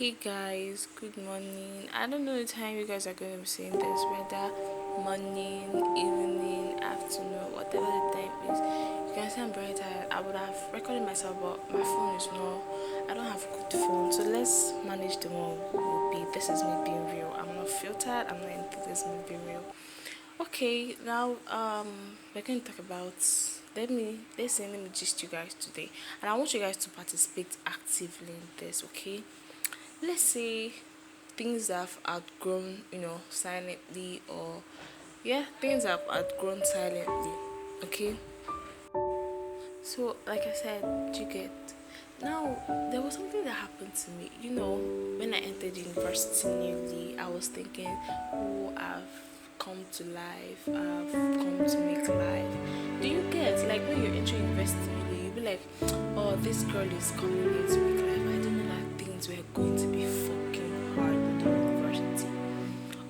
Hey guys, good morning. I don't know the time you guys are going to be seeing this, whether morning, evening, afternoon, whatever the time is. You can see I'm very tired. I would have recorded myself, but my phone is not. I don't have a good phone, so let's manage the one will be. This is me being real. I'm not filtered. I'm not into this. Me being real. Okay, now we're going to talk about. Let me gist you guys today, and I want you guys to participate actively in this. Okay, let's say things have outgrown, silently, or yeah, things have outgrown silently. Okay, so like I said, you get now there was something that happened to me. When I entered university newly, I was thinking, oh, I've come to life, I've come to make life. Do you get like when you're entering university newly, you'll be like, oh, this girl is coming here to make life. I didn't know that things were going to be fucking hard in the university.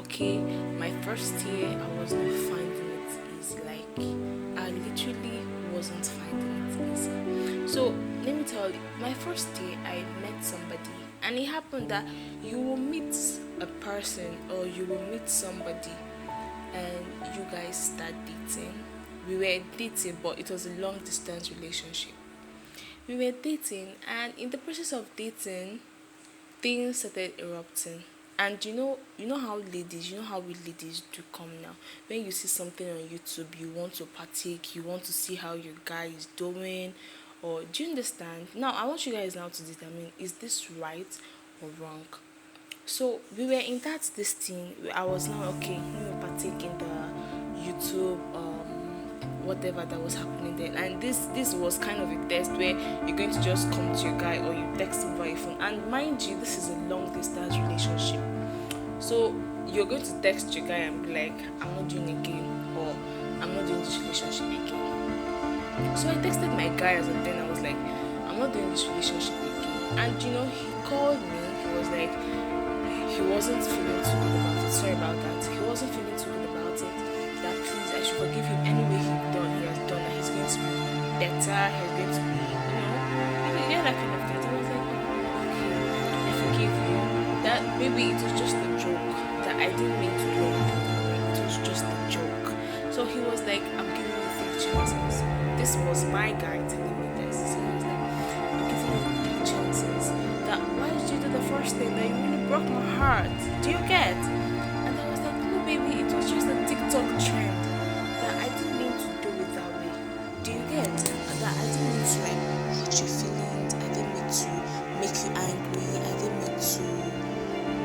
Okay, my first year I was not finding it easy. Like I literally wasn't finding it easy. So let me tell you, my first year I met somebody, and it happened that you will meet a person or you will meet somebody and you guys start dating. We were dating, but it was a long distance relationship. We were dating, and in the process of dating, things started erupting. And you know how ladies, you know how we ladies do come now. When you see something on YouTube, you want to partake, you want to see how your guy is doing, or do you understand? Now I want you guys now to determine, is this right or wrong? So we were in this thing. I was now okay. Let me partake in the YouTube, whatever that was happening then. And this was kind of a test where you're going to just come to your guy or you text him via phone. And mind you, this is a long distance relationship. So you're going to text your guy and be like, I'm not doing it again, or I'm not doing this relationship again. So I texted my guy as of then. I was like, I'm not doing this relationship again. And he called me. He was like, he wasn't feeling too good about it. Sorry about that. He wasn't feeling too good about it. That please, I should forgive him any way he has done. That he's going to be better. He's going to be, that kind of thing. I was like, okay, I forgive you. That maybe it was just a joke. That I didn't mean to do it. It was just a joke. So he was like, I'm giving you 3 chances. This was my guy telling me this. So he was like, I'm giving you 3 chances. That why did you do the first thing that you really broke my heart? Do you get? And I was like, no baby, it was just a TikTok trend. That I didn't mean to do it that way. Do you get? And that I didn't mean to like hurt your feelings. I didn't mean to make you angry. I didn't mean to.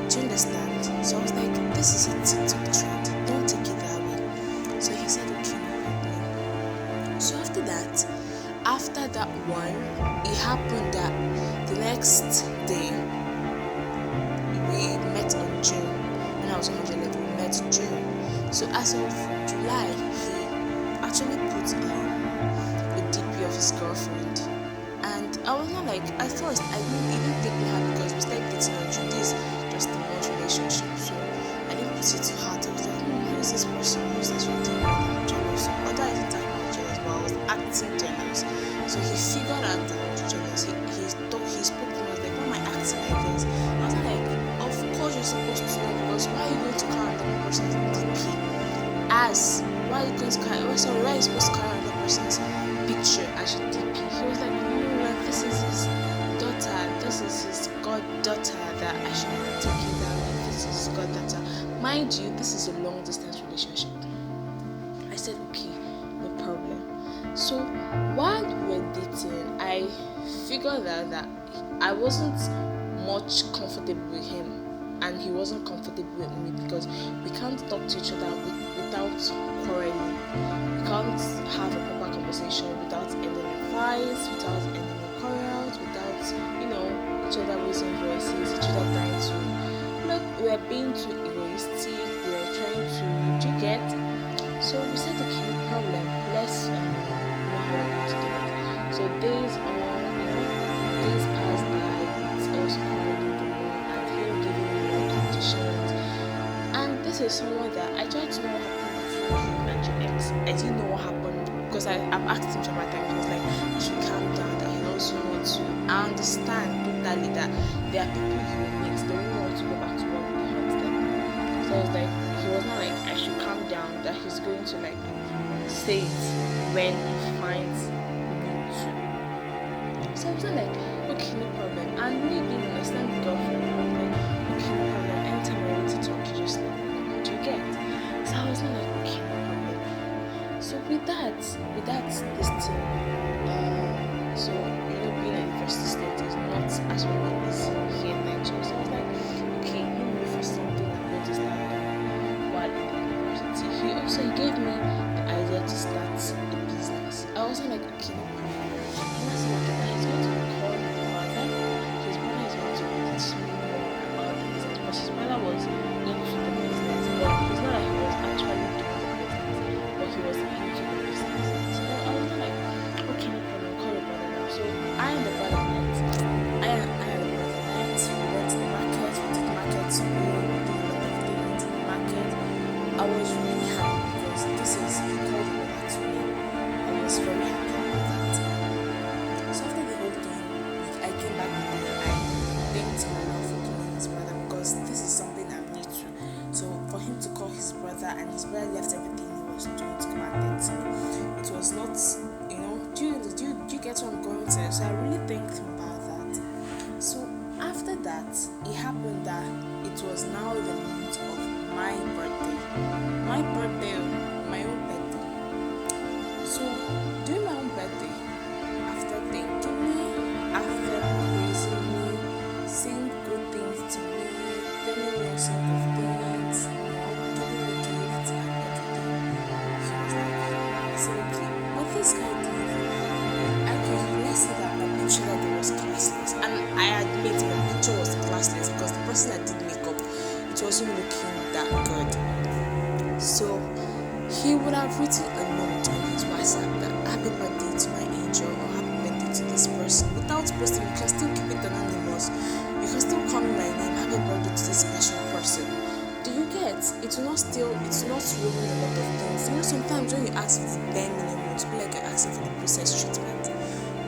Do you understand? So I was like, this is a TikTok trend. Don't take it that way. So he said, okay, no problem. So after that one, it happened that the next day we met on June. When I was 111, we met in June. So as of July, he actually put a DP of his girlfriend. And I was not like, at first, I didn't even take the heart because we started dating on June. This is just a month relationship. So I didn't put it to heart. I was like, who is this person? Who is this routine? I'm jealous. Although I didn't think I was jealous, but I was acting jealous. So he figured out that I was jealous. He spoke to me. I was like, why am I acting like this? I was like, of course you're supposed to know, because why are you going to carry another person's DP? Why are you going to carry? Oh, sorry, why are you supposed to carry another person's picture as your DP? He was like, no, like this is his daughter. This is his goddaughter. That I should not take it that way. This is his goddaughter. Mind you, this is a long distance relationship. I said, okay, no problem. So while we were dating, I figured out that I wasn't much comfortable with him, and he wasn't comfortable with me, because we can't talk to each other without quarreling. We can't have a proper conversation without ending in fights, without ending in quarrels, without each other raising voices, each other trying to we were being too egoistic. We were trying to get. So we said, okay, no problem. Let's know how we're going to do it. So days passed by. It's also quarreling the more, and him giving me more conditions. And this is someone that I tried to know what happened between him and your ex. I didn't know what happened because I've asked him several times. He was like, you should calm down, that he's not also want to. I understand totally that there are people you will meet, they won't want to go back to work without them. So I was like, he was not like I should calm down, that he's going to like say it when he finds need to. So I was not like, okay, no problem. And me being an extended girlfriend, I was like, okay, no problem. Anytime I want to talk, you just let me know. Do you get? So I was not like, okay, no problem. So with that, this thing, so being a university student is not as well as here in Nigeria. So I was like, okay, maybe for something I'm going to start doing while in the university. He gave me the idea to start a business. I was like, okay, no problem. And I said, okay, he's going to call the mother. His mother is going to teach me more about the business. But his mother was into the business. But it's not like he was actually doing the business, but he was into the business. So I was like, okay, no problem, call your brother now. So I am the brother night. I am the brother night. We went to the market, we did market today, we did a lot of things in the market. I was really happy because this is he called the brother to me. I was very happy about that. So after the whole thing, I came back and I thanked my Lord for calling his brother because this is something I'm new to. So for him to call his brother and his brother left everything he was doing to come and thank me, it was not, do you get what I'm going to? So I really thanked him about that. So after that, it happened that it was now the month of my birthday. My birthday, my own birthday. So during my own birthday, after thanking me, after praising me, saying good things to me, telling me a sort of things, giving me gifts and everything, he was like, so okay, what this guy did, I could really see that my picture that day was classless. And I admit my picture was classless because the person that did makeup, it wasn't looking that good. So he would have written a note on his WhatsApp that happy birthday to my angel or happy birthday to this person. Without posting, you can still keep it anonymous. You can still call me my name, happy birthday to this special person. Do you get? It will not ruin a lot of things. Sometimes when you ask for the bare minimum, it's like you're asking for the process treatment.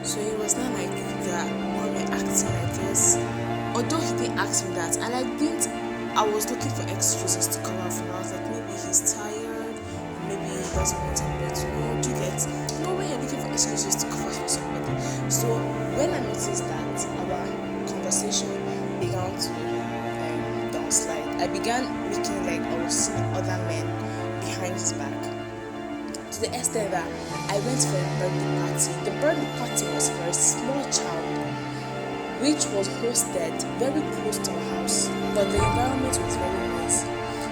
So it was not like that one way acting like this. Although he didn't ask me that, and I was looking for excuses to come out from. I was like, maybe he's tired, maybe he doesn't want anybody to know. Do you get? No way you're looking for excuses to cover for somebody. So when I noticed that our conversation began to downslide, I began looking like I was seeing other men behind his back. To the extent that I went for a birthday party. The birthday party was for a small child, which was hosted very close to our house, but the environment was very noisy.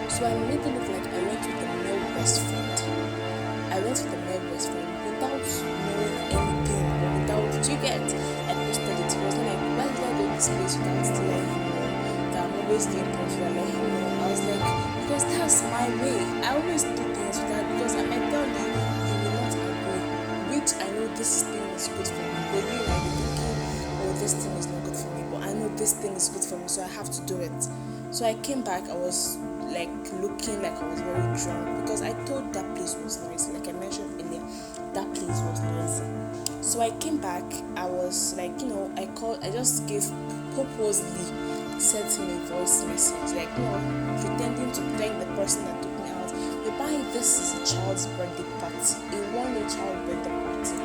So I made it look like I went with the male best friend. I went with the male best friend without knowing anything or without, do you get? I posted it. It was not like, why did I go to this place without still letting him know that I'm always doing things without letting him know? I was like, because that's my way. I always do things with that because I might tell you, you will not agree, which I know this thing is good for me, but you might be thinking, oh, this thing is not good for me, but I know this thing is good for me, so I have to do it. So I came back, I was like looking like I was very drunk because I thought that place was noisy. Like I mentioned earlier, that place was noisy. So I came back, I was like, I just purposely sent him a voice message, like, pretending to thank the person that took me out. Whereby this is a child's birthday party, a one-year child birthday party.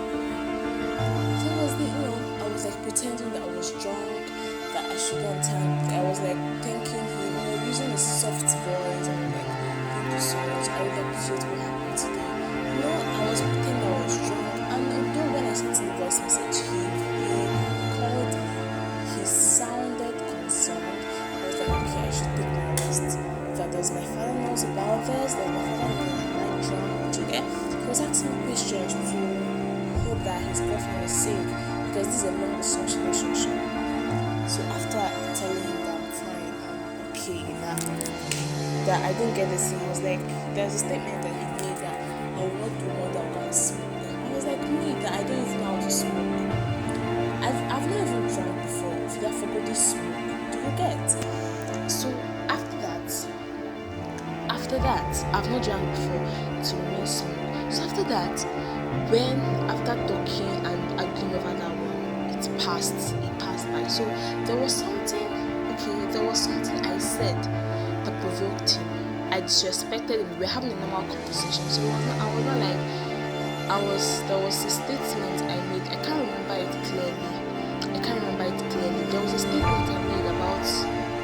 So I was like pretending that I was drunk, that I should go on time. I was like thanking him, using a soft voice, and I'm like, thank you so much, I really appreciate what happened today. I was pretending I was drunk, and although when I sent the voice message, he called me, he sounded concerned. I was like, okay, I should take my rest. That does my father knows about this, that my father knows I'm not drunk, okay? He was asking me questions to hope that his girlfriend is safe, because this is a long distance relationship. So after telling him that I'm fine, I'm okay, that I didn't get this thing, I was like, there's a statement that he made that I will not do more than one smoke. I was like, me, that I don't even know how to smoke. I've not even drunk before, therefore go to smoke. Do you get? So after that, I've not drank before to remain smoke. So after that, after talking and arguing over that one, it passed by. So there was something, there was something I said that provoked him. I disrespected him. We were having a normal conversation, so I was not like, there was a statement I made. I can't remember it clearly. There was a statement I made about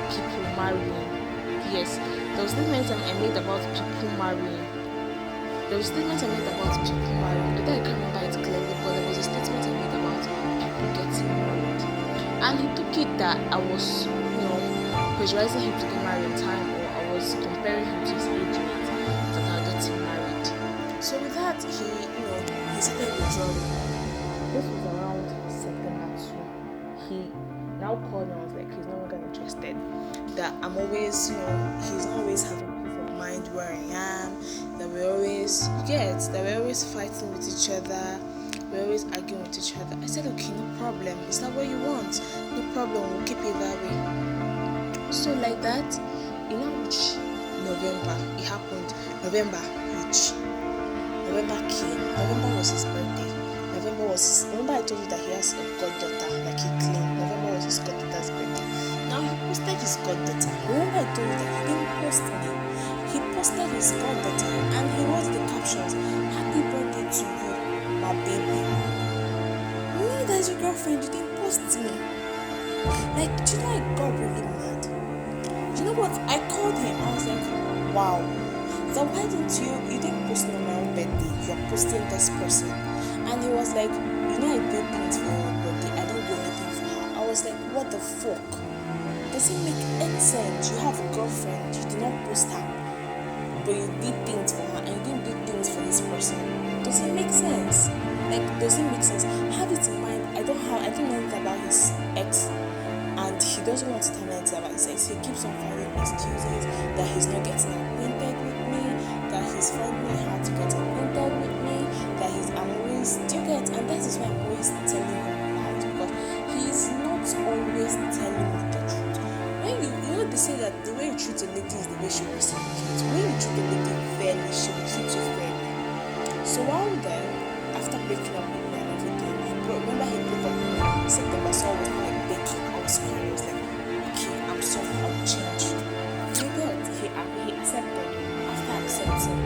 people marrying. Yes, there was a statement I made about people marrying. I can't remember it clearly, but there was a statement I made about people getting married. And he took it that I was, pressurizing him to get married in time, or I was comparing him to his age mate that are getting married. So with that, he started withdrawing. This was around September 2. He now called me and was like, he's no longer interested. That I'm always, he's not always having peace of mind where I am. That we're always fighting with each other. We're always arguing with each other. I said, okay, no problem. Is that what you want? No problem. We'll keep it that way. So like that, which November, it happened. November came. November was his birthday. Remember I told you that he has a goddaughter, like he claimed. November was his goddaughter's birthday. Now he posted his goddaughter. Remember I told you that he didn't post me. He posted his goddaughter and he wrote the captions, "Happy birthday to you, my baby." Me, that's your girlfriend, you didn't post me. Like, do you know I got really mad? You know what? I called him. I was like, wow. So why you didn't post me on my own birthday? You're posting this person. And he was like, I did things for her birthday. I don't do anything for her. I was like, what the fuck? Does it make any sense? You have a girlfriend, you did not post her, but you did things for her and you didn't do things for this person. Does it make sense? Have it in mind. I don't know anything about his ex, and he doesn't want to tell me anything about his ex. He keeps on finding excuses that he's not getting acquainted with me, that he's finding it hard to get acquainted with me, that I'm always, do you get? And that is why I'm always telling him out, because he's not always telling me the truth. When they say that the way you treat a lady is the way she will reciprocate. When you treat a lady fairly, she will treat you fairly. So while then, after breaking up with me and everything, remember he broke up with me in September, so I was like baking. I was crying. I was like, okay, I'm sorry, I'll change. You get? He accepted. After accepting,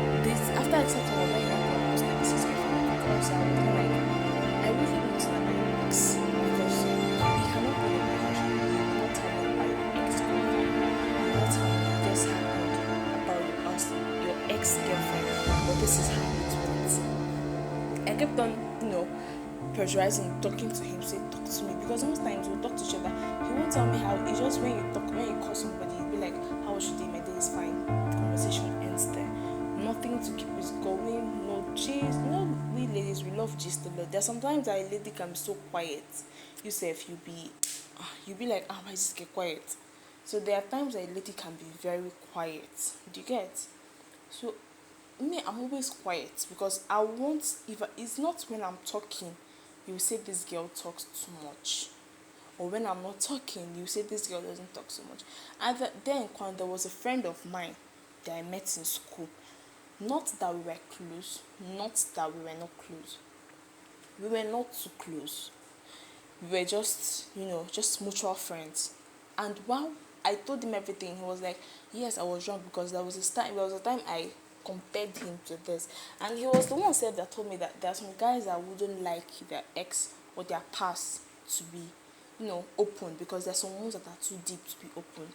I went back and was like, this is different, because I was like, I really want to know my ex, because we cannot be in a relationship. You cannot tell me about your ex-girlfriend. You cannot tell me this happened about your ex-girlfriend, but this is how it went. I kept on, pressurizing, talking to him, say, talk to me, because most times we'll talk to each other. He won't tell me how. It's just when you call somebody, he'll be like, how was your day? My day is fine. The conversation ends there. Nothing to keep us going, no chase. We ladies, we love gist a lot. There's sometimes that a lady can be so quiet. Yourself, you'll be like, why is this get quiet? So there are times that a lady can be very quiet. Do you get? So me, I'm always quiet, because it's not when I'm talking, you say this girl talks too much, or when I'm not talking, you say this girl doesn't talk so much. And then when there was a friend of mine that I met in school, not that we were close, not that we were not close, we were not too close, we were just just mutual friends. And while I told him everything, he was like, yes, I was wrong, because there was a time I compared him to this, and he was the one said that told me that there are some guys that wouldn't like their ex or their past to be open, because there's some wounds that are too deep to be opened.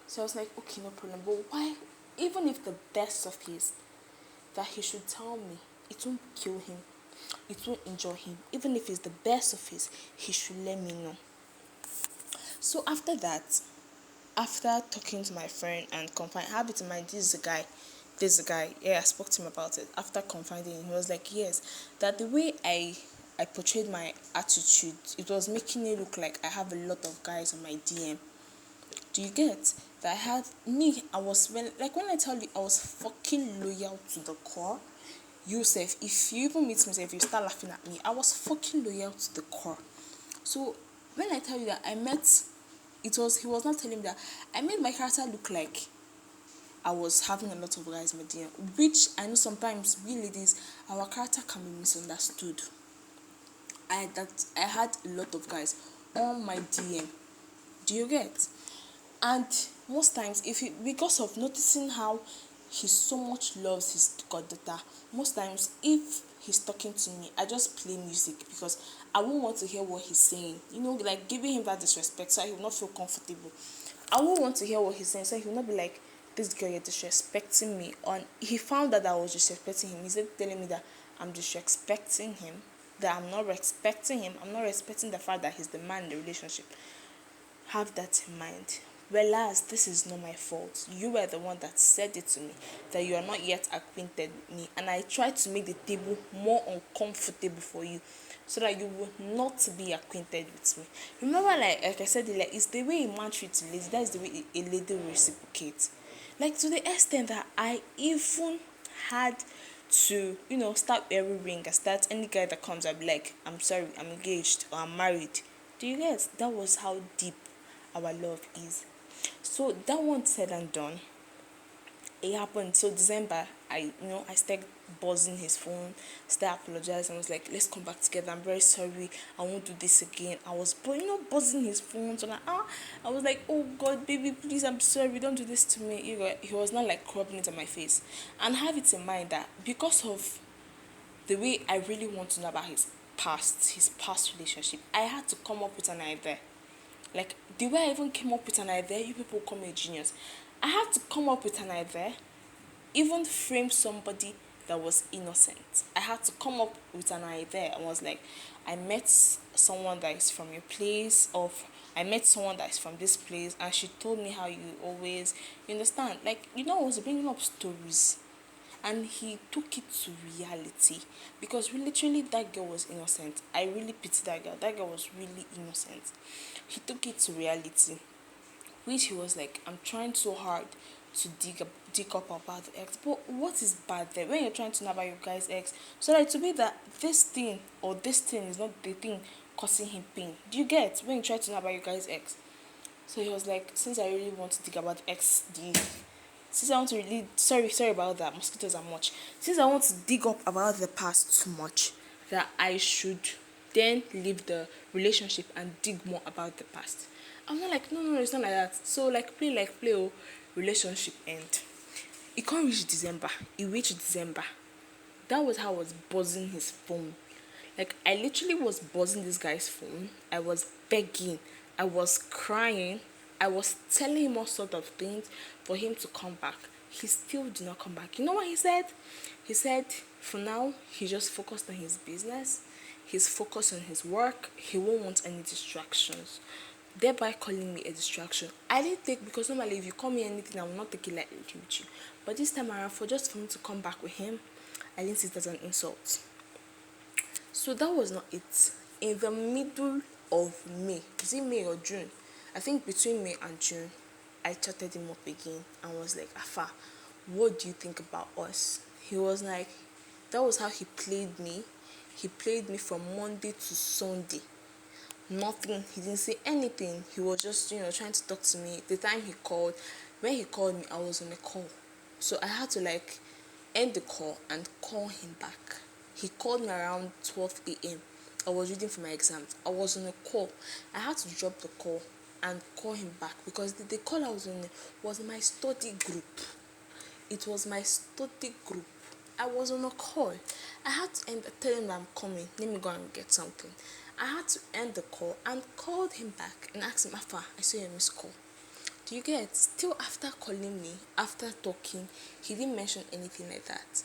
So I was like, okay, no problem, but why, even if the best of his, that he should tell me, it won't kill him, it won't injure him. Even if it's the best of his, he should let me know. So after that, after talking to my friend and have it in mind, this is a guy, I spoke to him about it. After confiding him, he was like, yes, that the way I portrayed my attitude, it was making it look like I have a lot of guys on my DM. Do you get? That when I tell you, I was fucking loyal to the core. Yourself, if you even meet me, if you start laughing at me, I was fucking loyal to the core. So when I tell you that he was not telling me that I made my character look like I was having a lot of guys in my DM, which I know sometimes we ladies, our character can be misunderstood. I had a lot of guys on my DM. Do you get? And most times, if you because of noticing how he so much loves his goddaughter, most times if he's talking to me, I just play music because I won't want to hear what he's saying. You know, like giving him that disrespect so he will not feel comfortable. I won't want to hear what he's saying so he will not be like, this girl, you're disrespecting me. On he found that I was disrespecting him. He's telling me that I'm disrespecting him, that I'm not respecting him. I'm not respecting the fact that he's the man in the relationship. Have that in mind. Whereas this is not my fault. You were the one that said it to me, that you are not yet acquainted with me, and I tried to make the table more uncomfortable for you so that you will not be acquainted with me. Remember, like I said, like it's the way a man treats a lady, that is the way a lady will reciprocate. Like to the extent that I even had to, start wearing ring and start any guy that comes, I'll be like, I'm sorry, I'm engaged or I'm married. Do you get? That was how deep our love is. So that one said and done, it happened. So December, I started buzzing his phone, started apologizing. I was like, let's come back together. I'm very sorry. I won't do this again. I was, buzzing his phone. So I was like, oh God, baby, please, I'm sorry. Don't do this to me. He was not like rubbing it on my face. And have it in mind that because of the way I really want to know about his past relationship, I had to come up with an idea. Like the way I even came up with an idea, you people call me a genius. I had to come up with an idea, even frame somebody that was innocent. I had to come up with an idea. I was like, I met someone that is from your place, I met someone that is from this place, and she told me how you always, you understand? Like, I was bringing up stories, and he took it to reality because literally that girl was innocent. I really pity that girl. That girl was really innocent. He took it to reality, which he was like, I'm trying so hard to dig up about the ex. But what is bad there when you're trying to know about your guy's ex? So that to be that this thing or this thing is not the thing causing him pain. Do you get when you try to know about your guy's ex? So he was like, since I really want to dig about since I want to really sorry about that, mosquitoes are much. Since I want to dig up about the past too much, that I should then leave the relationship and dig more about the past. I'm not like, no, it's not like that. So like play, oh, relationship end. It can't reach December. It reached December. That was how I was buzzing his phone. Like I literally was buzzing this guy's phone. I was begging. I was crying. I was telling him all sort of things for him to come back. He still did not come back. You know what he said? He said for now he just focused on his business. He's focused on his work. He won't want any distractions, thereby calling me a distraction. I didn't take, because normally if you call me anything, I will not take it lightly with you. But this time around, for me to come back with him, I didn't see it as an insult. So that was not it. In the middle of May, is it May or June? I think between May and June, I chatted him up again and was like, Afa, what do you think about us? He was like, that was how he played me. He played me from Monday to Sunday. Nothing. He didn't say anything. He was just, trying to talk to me. The time he called, when he called me, I was on a call. So I had to end the call and call him back. He called me around 12 a.m. I was reading for my exams. I was on a call. I had to drop the call and call him back because the call I was on was my study group. It was my study group. I was on a call. I had to tell him that I'm coming. Let me go and get something. I had to end the call and called him back and asked him, Afa, I saw your missed call. Do you get? Still after calling me, after talking, he didn't mention anything like that.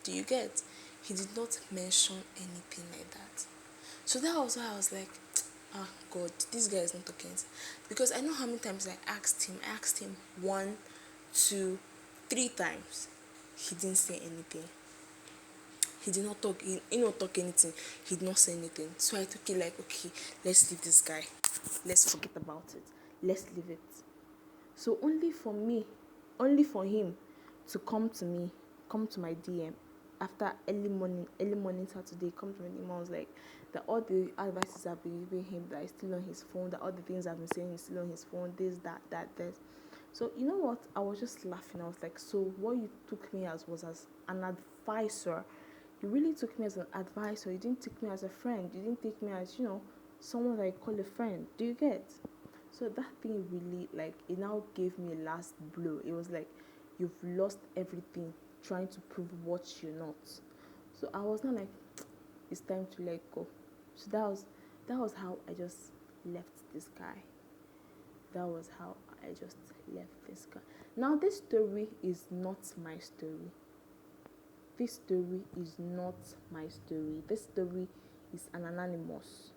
Do you get? He did not mention anything like that. So that was why I was like, God, this guy is not talking. Because I know how many times I asked him. I asked him 1, 2, 3 times. He didn't say anything. He did not talk. He did not talk anything. He did not say anything. So I took it like, okay, let's leave this guy. Let's forget about it. Let's leave it. So only for him to come to me, come to my DM after early morning Saturday, come to my DM. I was like, that all the advices I've been giving him, that is still on his phone, that all the things I've been saying is still on his phone, this, this. So you know what? I was just laughing. I was like, so what you took me as was as an advisor. You really took me as an advisor. You didn't take me as a friend. You didn't take me as, someone that you call a friend. Do you get? So that thing really, like, it now gave me a last blow. It was like, you've lost everything trying to prove what you're not. So I was not like, it's time to let go. So that was how I just left this guy. That was how I just left this guy. Now this story is not my story. This story is not my story. This story is an anonymous.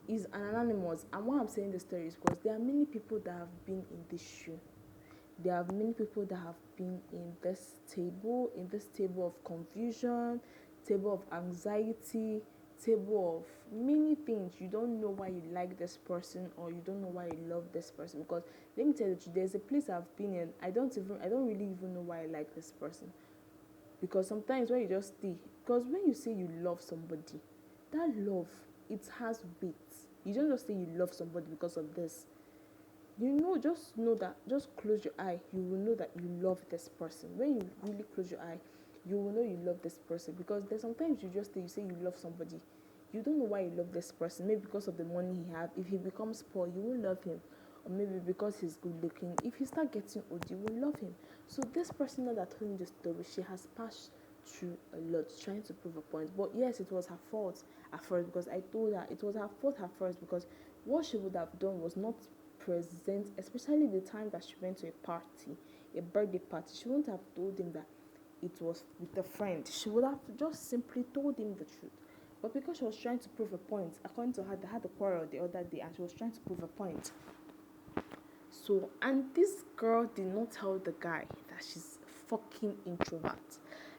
Is an anonymous. And why I'm saying the story is because there are many people that have been in this shoe. There are many people that have been in this table of confusion, table of anxiety, table of many things. You don't know why you like this person, or you don't know why you love this person. Because let me tell you, there's a place I've been in. I don't really even know why I like this person. Because sometimes when you just stay, because when you say you love somebody, that love, it has weight. You don't just say you love somebody because of this. Just know that, just close your eye, you will know that you love this person. When you really close your eye, you will know you love this person. Because there's sometimes you say you love somebody, you don't know why you love this person. Maybe because of the money he have. If he becomes poor, you won't love him. Or maybe because he's good looking. If he start getting old, you will love him. So this person that told me the story, she has passed through a lot trying to prove a point. But yes, it was her fault at first, because I told her it was her fault at first, because what she would have done was not present, especially the time that she went to a party, a birthday party. She wouldn't have told him that it was with a friend. She would have just simply told him the truth. But because she was trying to prove a point, according to her, they had a quarrel the other day and she was trying to prove a point. So, and this girl did not tell the guy that she's fucking introvert.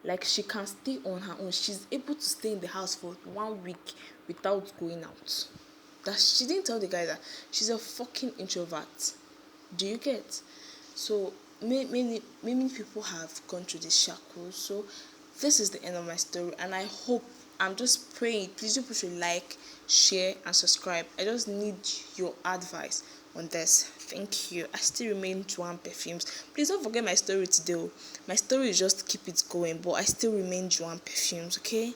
Like, she can stay on her own. She's able to stay in the house for 1 week without going out. That she didn't tell the guy that she's a fucking introvert. Do you get? So many people have gone through this shackles. So this is the end of my story, and I'm just praying, please do push a like, share and subscribe. I just need your advice on this. Thank you. I still remain Juan Perfumes. Please don't forget my story today. My story is just keep it going, but I still remain Juan Perfumes, okay?